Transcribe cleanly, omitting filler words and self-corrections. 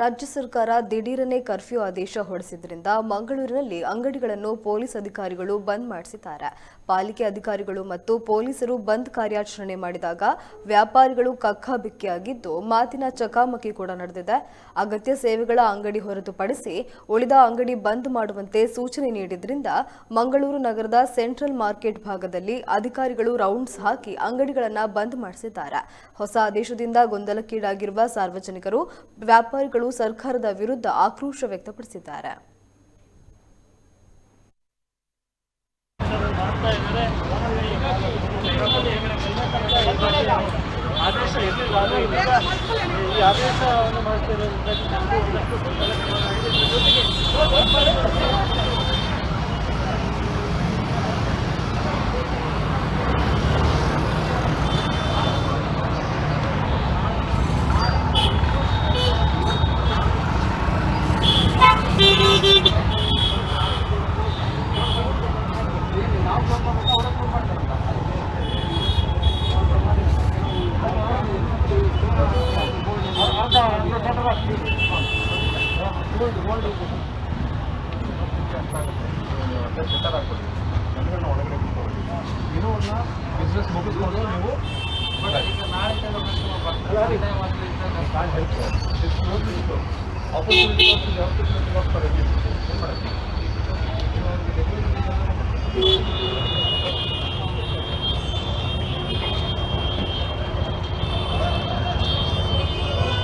ರಾಜ್ಯ ಸರ್ಕಾರ ದಿಢೀರನೆ ಕರ್ಫ್ಯೂ ಆದೇಶ ಹೊರಡಿಸಿದ್ರಿಂದ ಮಂಗಳೂರಿನಲ್ಲಿ ಅಂಗಡಿಗಳನ್ನು ಪೊಲೀಸ್ ಅಧಿಕಾರಿಗಳು ಬಂದ್ ಮಾಡಿಸಿದ್ದಾರೆ. ಪಾಲಿಕೆ ಅಧಿಕಾರಿಗಳು ಮತ್ತು ಪೊಲೀಸರು ಬಂದ್ ಕಾರ್ಯಾಚರಣೆ ಮಾಡಿದಾಗ ವ್ಯಾಪಾರಿಗಳು ಕಕ್ಕಾಬಿಕ್ಕಿಯಾಗಿದ್ದು ಮಾತಿನ ಚಕಾಮಕಿ ಕೂಡ ನಡೆದಿದೆ. ಅಗತ್ಯ ಸೇವೆಗಳ ಅಂಗಡಿ ಹೊರತುಪಡಿಸಿ ಉಳಿದ ಅಂಗಡಿ ಬಂದ್ ಮಾಡುವಂತೆ ಸೂಚನೆ ನೀಡಿದ್ರಿಂದ ಮಂಗಳೂರು ನಗರದ ಸೆಂಟ್ರಲ್ ಮಾರ್ಕೆಟ್ ಭಾಗದಲ್ಲಿ ಅಧಿಕಾರಿಗಳು ರೌಂಡ್ಸ್ ಹಾಕಿ ಅಂಗಡಿಗಳನ್ನು ಬಂದ್ ಮಾಡಿಸಿದ್ದಾರೆ. ಹೊಸ ಆದೇಶದಿಂದ ಗೊಂದಲಕ್ಕೀಡಾಗಿರುವ ಸಾರ್ವಜನಿಕರು, ವ್ಯಾಪಾರಿಗಳು ಸರ್ಕಾರದ ವಿರುದ್ಧ ಆಕ್ರೋಶ ವ್ಯಕ್ತಪಡಿಸಿದ್ದಾರೆ. ಬಿಸ್ನೆಸ್ ಮುಗಿಸ್ಕೊಂಡು ನೀವು ಆಪರ್ಚುನಿಟಿ